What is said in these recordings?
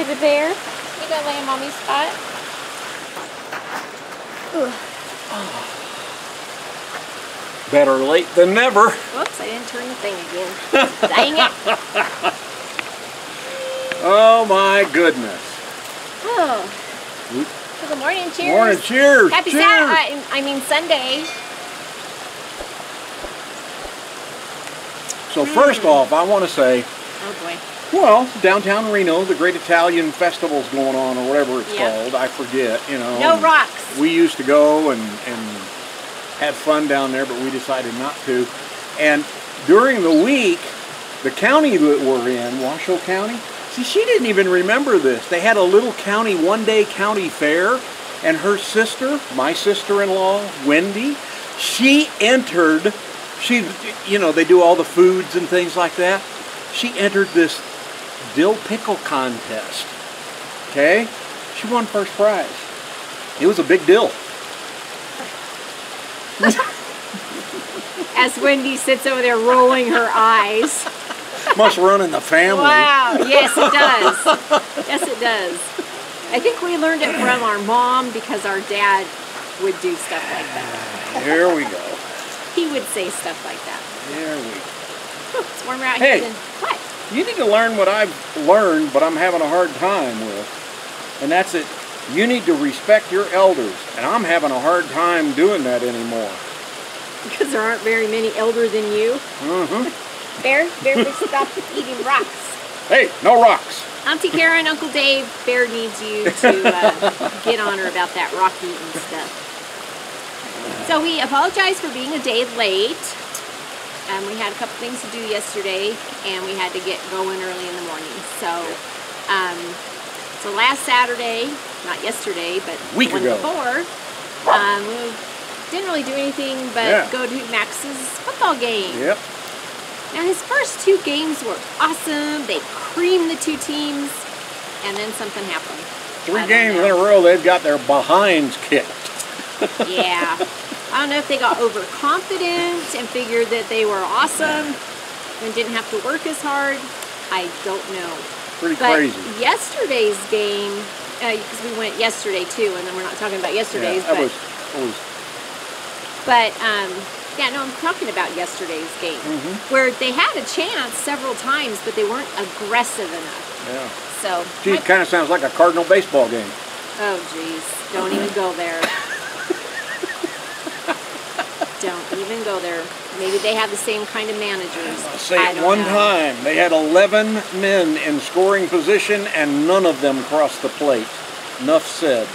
baby bear. You gonna lay in mommy's spot? Ooh. Better late than never. Whoops, I didn't turn the thing again. Dang it. Oh my goodness. Oh. Good morning, cheers. Morning, cheers. Happy cheers. Sunday. So first off, I want to say, oh boy. well, downtown Reno, the Great Italian Festival's going on, or whatever it's called. I forget, you know. No rocks. We used to go and have fun down there, but we decided not to. And during the week, the county that we're in, Washoe County, see, she didn't even remember this. They had a little county, one-day county fair, and her sister, my sister-in-law, Wendy, she entered, you know, they do all the foods and things like that. She entered this dill pickle contest, okay? She won first prize. It was a big deal. As Wendy sits over there rolling her eyes. Must run in the family. Wow, yes it does. Yes it does. I think we learned it from our mom because our dad would do stuff like that. Here we go. He would say stuff like that. There we go. It's warmer out Hey, here than what? You need to learn what I've learned, but I'm having a hard time with. And that's it. You need to respect your elders. And I'm having a hard time doing that anymore. Because there aren't very many elder than you. Mm-hmm. Bear, stop eating rocks. Hey, no rocks. Auntie Karen, Uncle Dave, Bear needs you to get on her about that rock eating stuff. So we apologize for being a day late. We had a couple things to do yesterday, and we had to get going early in the morning. So, so last Saturday, not yesterday, but week one ago before, we didn't really do anything but go to Max's football game. Yep. Now his first two games were awesome. They creamed the two teams, and then something happened. 3 games in a row, they've got their behinds kicked. Yeah. I don't know if they got overconfident and figured that they were awesome and didn't have to work as hard. I don't know. Pretty crazy. Yesterday's game, because we went yesterday too, and then we're not talking about yesterday's. Yeah, yeah, no, I'm talking about yesterday's game, where they had a chance several times, but they weren't aggressive enough. Yeah. So. Gee, it kind of sounds like a Cardinal baseball game. Oh, geez. Don't even go there. Don't even go there. Maybe they have the same kind of managers. I'll say it one time. They had 11 men in scoring position, and none of them crossed the plate. Enough said.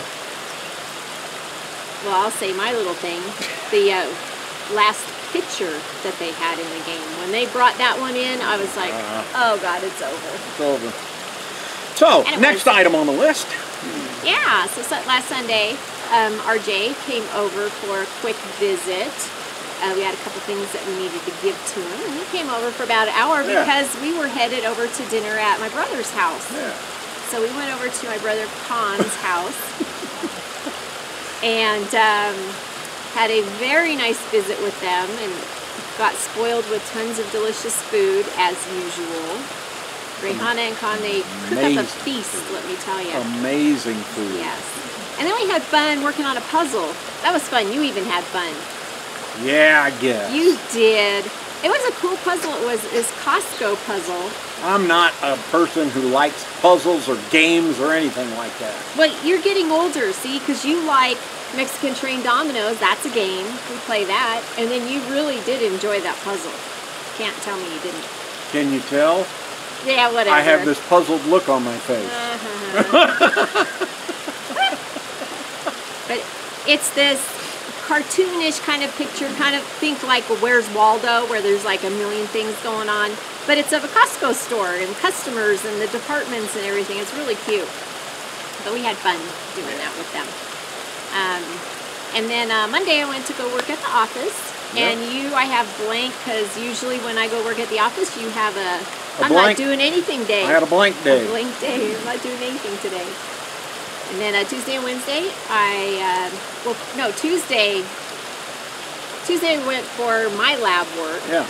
Well, I'll say my little thing. The last pitcher that they had in the game, when they brought that one in, I was like, oh God, it's over. It's over. So, next item on the list. Yeah, so last Sunday, RJ came over for a quick visit. We had a couple things that we needed to give to him, and he came over for about an hour because we were headed over to dinner at my brother's house. Yeah. So we went over to my brother Con's house and had a very nice visit with them and got spoiled with tons of delicious food as usual. Rihanna and Con, they cook up a feast, let me tell you. Amazing food. Yes. And then we had fun working on a puzzle. That was fun. You even had fun. Yeah, I guess. You did. It was a cool puzzle. It was this Costco puzzle. I'm not a person who likes puzzles or games or anything like that. Well, you're getting older, see, because you like Mexican Train Dominoes. That's a game. We play that. And then you really did enjoy that puzzle. Can't tell me you didn't. Can you tell? Yeah, whatever. I have this puzzled look on my face. But it's this cartoonish kind of picture, kind of think like Where's Waldo, where there's like a million things going on. But it's of a Costco store and customers and the departments and everything. It's really cute. But we had fun doing that with them. And then Monday I went to go work at the office. And I have blank, because usually when I go work at the office, you have I'm not doing anything day. I had a blank day. A blank day. I'm not doing anything today. And then Tuesday and Wednesday, Tuesday I went for my lab work. Yeah.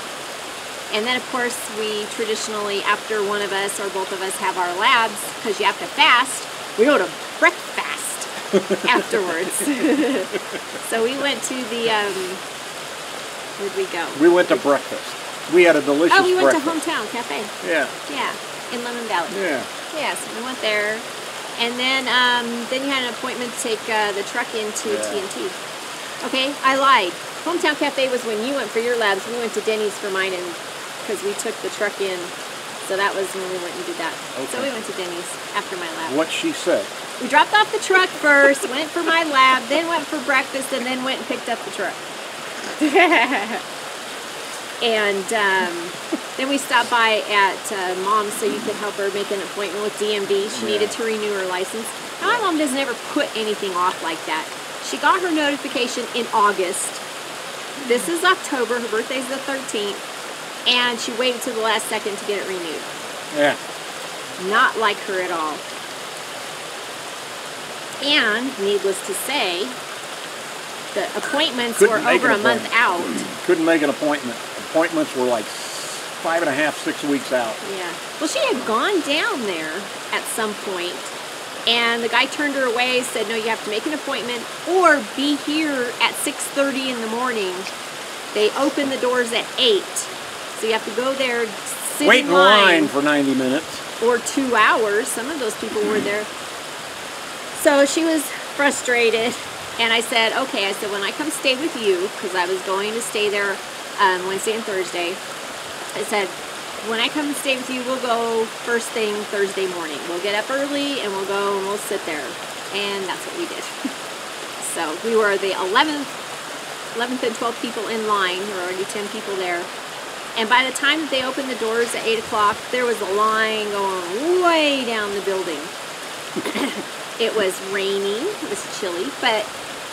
And then, of course, we traditionally, after one of us or both of us have our labs, because you have to fast, we go to breakfast afterwards. So we went to the, where'd we go? We went to breakfast. We had a delicious breakfast. Oh, we went to Hometown Cafe. Yeah. Yeah, in Lemon Valley. Yeah. Yeah, so we went there. And then you had an appointment to take the truck into TNT. Okay, I lied. Hometown Cafe was when you went for your labs. We went to Denny's for mine, and because we took the truck in. So that was when we went and did that. Okay. So we went to Denny's after my lab. What she said. We dropped off the truck first, went for my lab, then went for breakfast, and then went and picked up the truck. And then we stopped by at Mom's so you could help her make an appointment with DMV. She needed to renew her license. Now, my mom doesn't ever put anything off like that. She got her notification in August. This is October. Her birthday's the 13th. And she waited till the last second to get it renewed. Yeah. Not like her at all. And, needless to say, the appointments were over a month out. Couldn't make an appointment. Appointments were like 5.5, 6 weeks out. Yeah. Well, she had gone down there at some point, and the guy turned her away, said, no, you have to make an appointment or be here at 6:30 in the morning. They open the doors at 8. So you have to go there, sit wait in line for 90 minutes. Or 2 hours. Some of those people were there. So she was frustrated. And I said, okay, I said, when I come stay with you, because I was going to stay there Wednesday and Thursday, I said, when I come and stay with you, we'll go first thing Thursday morning. We'll get up early and we'll go and we'll sit there. And that's what we did. So we were the 11th and 12th people in line. There were already 10 people there. And by the time that they opened the doors at 8 o'clock, there was a line going way down the building. It was raining, it was chilly, but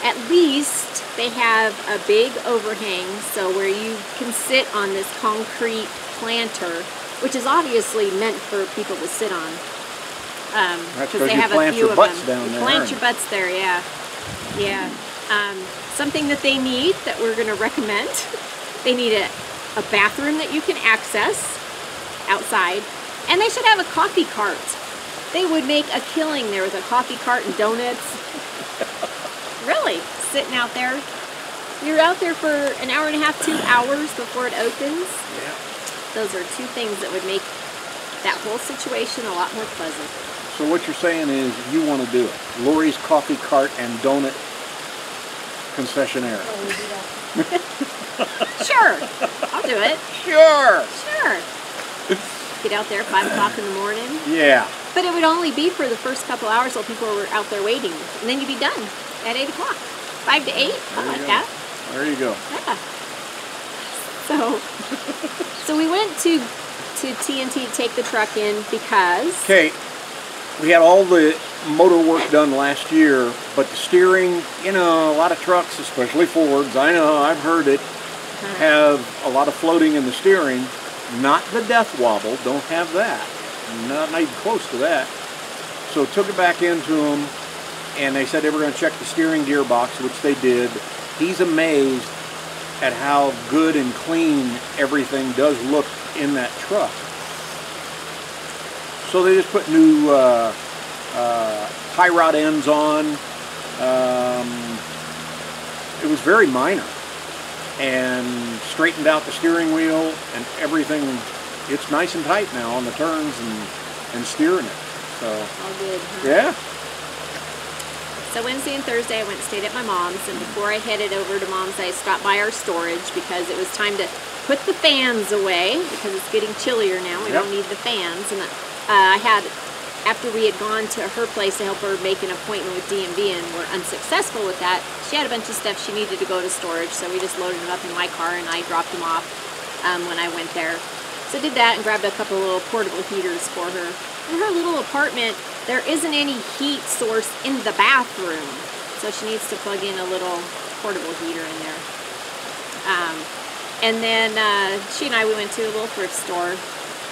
at least they have a big overhang, so where you can sit on this concrete planter, which is obviously meant for people to sit on. Because they have a few of them. You plant your butts there, yeah. Yeah. Something that they need that we're going to recommend. They need a bathroom that you can access outside, and they should have a coffee cart. They would make a killing there with a coffee cart and donuts. Really, sitting out there. You're out there for an hour and a half, 2 hours before it opens. Yeah. Those are two things that would make that whole situation a lot more pleasant. So what you're saying is you want to do it. Lori's Coffee Cart and Donut Concessionaire. Sure, I'll do it. Sure. Sure. Get out there at 5 o'clock in the morning. Yeah. But it would only be for the first couple hours while people were out there waiting. And then you'd be done at 8 o'clock. 5 to 8, I like that. There you go. Yeah. So we went to TNT to take the truck in because... Okay, we had all the motor work done last year, but the steering, you know, a lot of trucks, especially Fords, I know, I've heard it, have a lot of floating in the steering. Not the death wobble, don't have that. Not even close to that. So took it back into them, and they said they were going to check the steering gearbox, which they did. He's amazed at how good and clean everything does look in that truck. So they just put new tie rod ends on. It was very minor. And straightened out the steering wheel and everything. It's nice and tight now on the turns and steering it. So all good, huh? Yeah. So Wednesday and Thursday I went and stayed at my mom's, and before I headed over to Mom's I stopped by our storage because it was time to put the fans away because it's getting chillier now. We don't need the fans. And I had, after we had gone to her place to help her make an appointment with DMV and were unsuccessful with that, she had a bunch of stuff she needed to go to storage, so we just loaded them up in my car and I dropped them off when I went there. So I did that and grabbed a couple of little portable heaters for her. In her little apartment, there isn't any heat source in the bathroom, so she needs to plug in a little portable heater in there. And then she and I, we went to a little thrift store,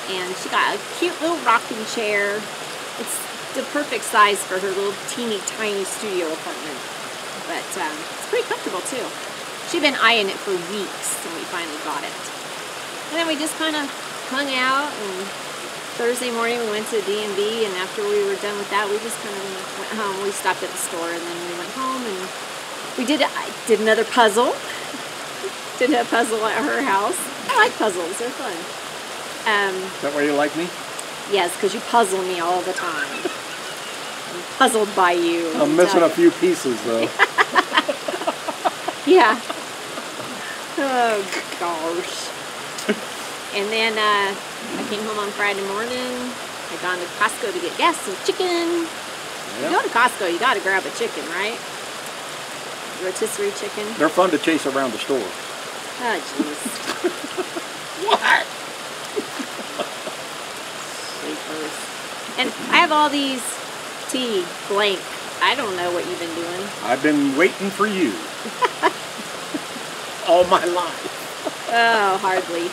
and she got a cute little rocking chair. It's the perfect size for her little teeny tiny studio apartment. But it's pretty comfortable too. She'd been eyeing it for weeks and we finally got it. And then we just kind of hung out, and Thursday morning we went to D&B, and after we were done with that, we just kind of went home. We stopped at the store, and then we went home, and I did another puzzle. Did a puzzle at her house. I like puzzles, they're fun. Is that why you like me? Yes, because you puzzle me all the time. I'm puzzled by you. I'm missing a few pieces, though. Yeah. Oh, gosh. And then I came home on Friday morning. I'd gone to Costco to get gas and chicken. Yep. You go to Costco, you got to grab a chicken, right? Rotisserie chicken. They're fun to chase around the store. Oh, jeez. What? And I have all these tea blank. I don't know what you've been doing. I've been waiting for you. All my life. Oh, hardly.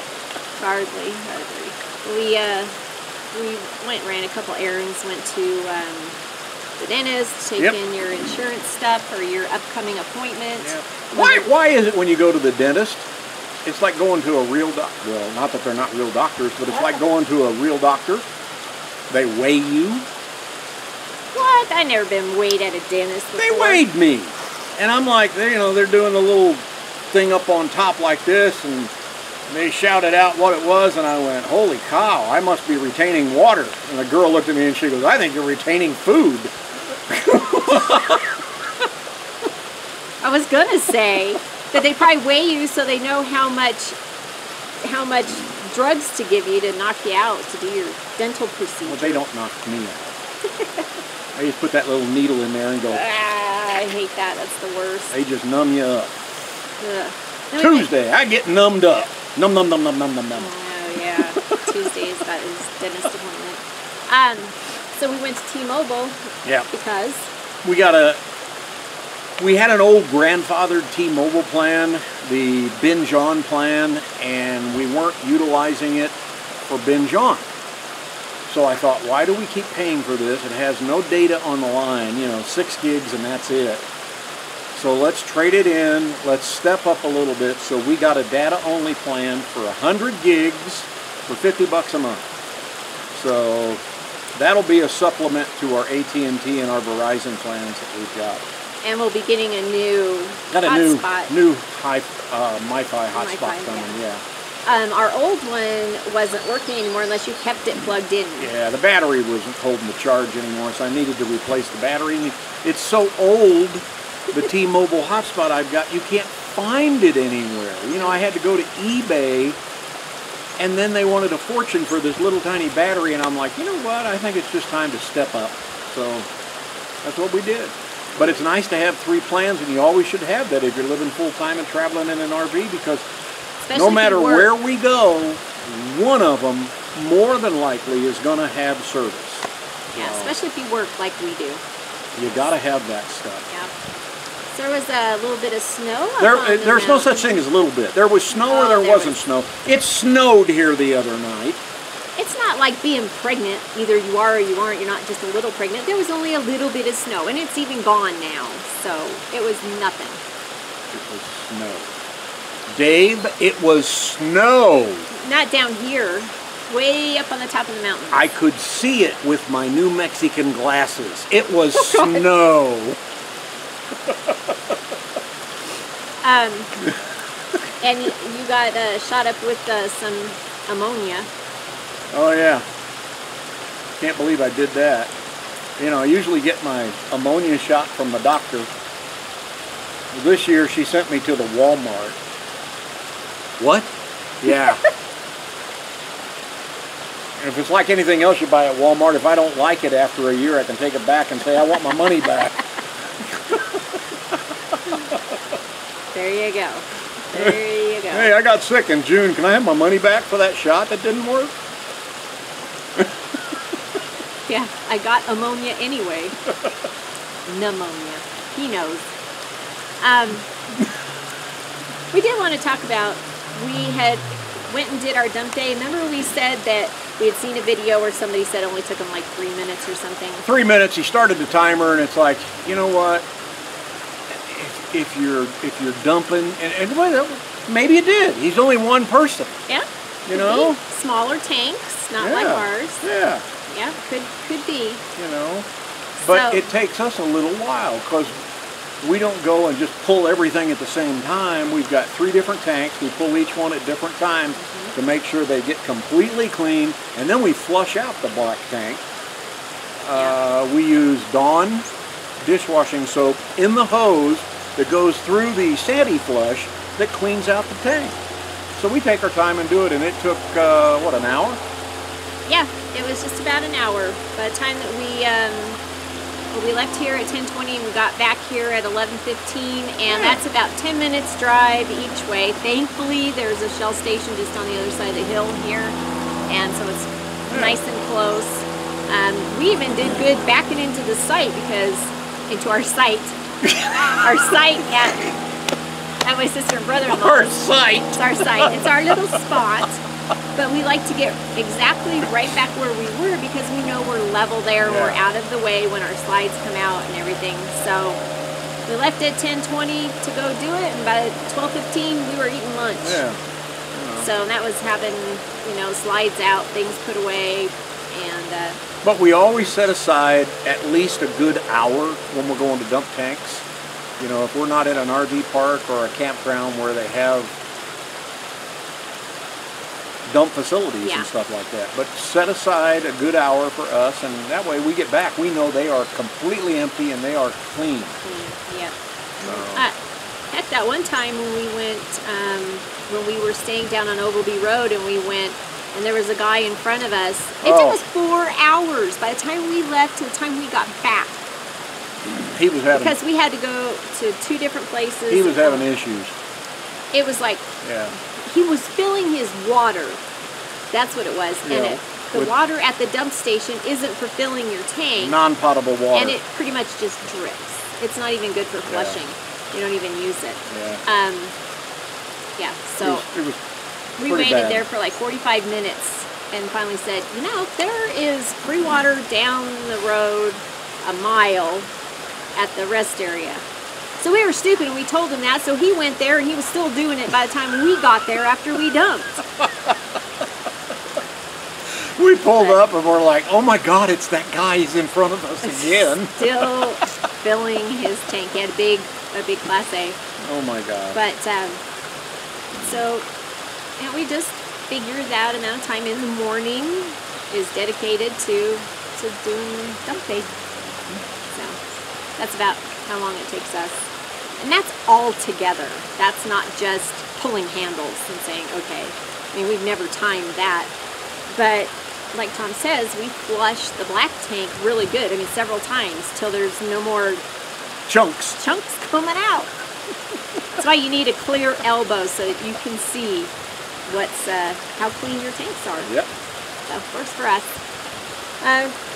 We went and ran a couple errands, went to the dentist, taking your insurance stuff for your upcoming appointment. Yep. Why is it when you go to the dentist, it's like going to a real doctor? Well, not that they're not real doctors, but it's like going to a real doctor. They weigh you. What? I never been weighed at a dentist before. They weighed me. And I'm like, they're doing a little thing up on top like this, and they shouted out what it was, and I went, holy cow, I must be retaining water. And the girl looked at me and she goes, I think you're retaining food. I was going to say that they probably weigh you so they know how much drugs to give you to knock you out to do your dental procedure. Well, they don't knock me out. I just put that little needle in there and go. I hate that. That's the worst. They just numb you up. Ugh. Tuesday, I get numbed up. Numb. Oh, yeah. Tuesday's got his dentist appointment. So we went to T-Mobile. Yeah. Because? We had an old grandfathered T-Mobile plan, the binge on plan, and we weren't utilizing it for binge on. So I thought, why do we keep paying for this? It has no data on the line, 6 gigs and that's it. So let's trade it in, let's step up a little bit. So we got a data-only plan for 100 gigs for $50 a month. So that'll be a supplement to our AT&T and our Verizon plans that we've got. And we'll be getting a new hotspot. New MiFi hotspot coming, yeah. Our old one wasn't working anymore unless you kept it plugged in. Yeah, the battery wasn't holding the charge anymore, so I needed to replace the battery. It's so old, the T-Mobile hotspot I've got, you can't find it anywhere. I had to go to eBay, and then they wanted a fortune for this little tiny battery, and I'm like, you know what, I think it's just time to step up. So that's what we did. But it's nice to have 3 plans, and you always should have that if you're living full-time and traveling in an RV, because no matter where we go, one of them, more than likely, is going to have service. Yeah, especially if you work like we do. You got to have that stuff. Yeah. So there was a little bit of snow. There's no such thing as a little bit. There was snow or there wasn't snow. It snowed here the other night. It's not like being pregnant. Either you are or you aren't. You're not just a little pregnant. There was only a little bit of snow, and it's even gone now. So it was nothing. It was snow. Dave, it was snow. Not down here. Way up on the top of the mountain. I could see it with my New Mexican glasses. It was snow. And you got shot up with some ammonia. Oh, yeah. Can't believe I did that. I usually get my ammonia shot from the doctor. This year, she sent me to the Walmart. What? Yeah. If it's like anything else you buy at Walmart, if I don't like it after a year, I can take it back and say, I want my money back. There you go. There you go. Hey, I got sick in June. Can I have my money back for that shot that didn't work? Yeah, I got ammonia anyway. Pneumonia. He knows. We did want to talk about, we had went and did our dump day. Remember we said that we had seen a video where somebody said it only took them like 3 minutes or something? 3 minutes. He started the timer, and it's like, you know what? If you're dumping, and well, maybe it did. He's only one person. Yeah. You know? Smaller tanks, not like ours. Yeah. Yeah, could be. You know? But So, it takes us a little while because we don't go and just pull everything at the same time. We've got 3 different tanks. We pull each one at different times to make sure they get completely clean, and then we flush out the black tank. We use Dawn dishwashing soap in the hose that goes through the Sandy flush that cleans out the tank. So we take our time and do it, and it took, what, an hour? Yeah, it was just about an hour. By the time that we left here at 10:20 and we got back here at 11:15, and that's about 10 minutes drive each way. Thankfully, there's a Shell station just on the other side of the hill here, and so it's nice and close. We even did good backing into the site into our site at my sister and brother-in-law. Our site. It's our site. It's our little spot. But we like to get exactly right back where we were because we know we're level there. We're out of the way when our slides come out and everything. So we left at 10:20 to go do it, and by 12:15 we were eating lunch. Yeah. So that was having, slides out, things put away, and But we always set aside at least a good hour when we're going to dump tanks. You know, if we're not in an RV park or a campground where they have dump facilities and stuff like that. But set aside a good hour for us, and that way we get back. We know they are completely empty and they are clean. Yeah. Heck, that one time when we went, when we were staying down on Ogleby Road, and we went, and there was a guy in front of us. It took us 4 hours by the time we left to the time we got back. He was having... Because we had to go to 2 different places. He was having issues. It was like... Yeah. He was filling his water. That's what it was. Yeah. And the water at the dump station isn't for filling your tank. Non-potable water. And it pretty much just drips. It's not even good for flushing. You don't even use it. Yeah. So it was we waited there for like 45 minutes and finally said, there is free water down the road a mile at the rest area. So we were stupid and we told him that, so he went there and he was still doing it by the time we got there after we dumped. We pulled up and we're like, oh my God, it's that guy, he's in front of us again. Still filling his tank. He had a big Class A. Oh my God. But, so, we just figured that amount of time in the morning is dedicated to doing dumping. So, that's about how long it takes us. And that's all together. That's not just pulling handles and saying, okay. I mean, we've never timed that. But like Tom says, we flush the black tank really good. I mean, several times till there's no more chunks coming out. That's why you need a clear elbow so that you can see how clean your tanks are. Yep. So, works for us.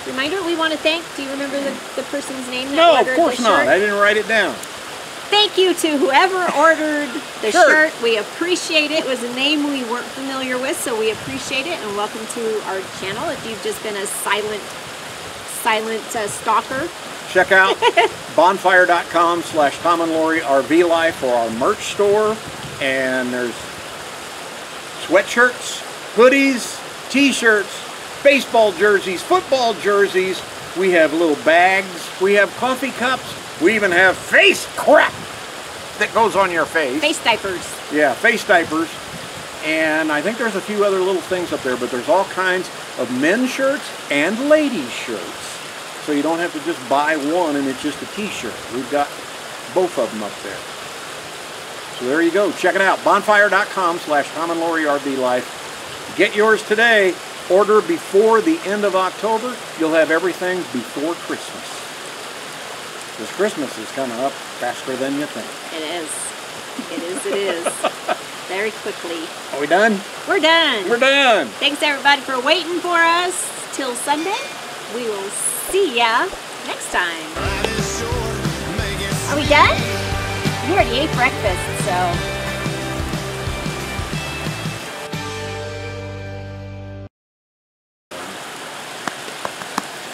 Reminder, we want to thank, do you remember the person's name that ordered the shirt? No, of course not. I didn't write it down. Thank you to whoever ordered the shirt. We appreciate it. It was a name we weren't familiar with, so we appreciate it. And welcome to our channel. If you've just been a silent stalker. Check out bonfire.com/Tom and Lori RV Life for our merch store. And there's sweatshirts, hoodies, t-shirts, baseball jerseys, football jerseys. We have little bags. We have coffee cups. We even have face crap that goes on your face. Face diapers. Yeah, face diapers. And I think there's a few other little things up there, but there's all kinds of men's shirts and ladies' shirts. So you don't have to just buy one and it's just a t-shirt. We've got both of them up there. So there you go. Check it out. Bonfire.com/Tom and Lori RV Life. Get yours today. Order before the end of October. You'll have everything before Christmas. Because Christmas is coming up faster than you think. It is. It is. Very quickly. Are we done? We're done. We're done. Thanks everybody for waiting for us till Sunday. We will see ya next time. Are we done? We already ate breakfast, so.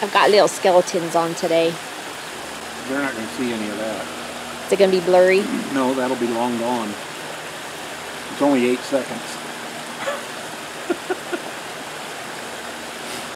I've got little skeletons on today. They're not going to see any of that. Is it going to be blurry? No, that'll be long gone. It's only 8 seconds.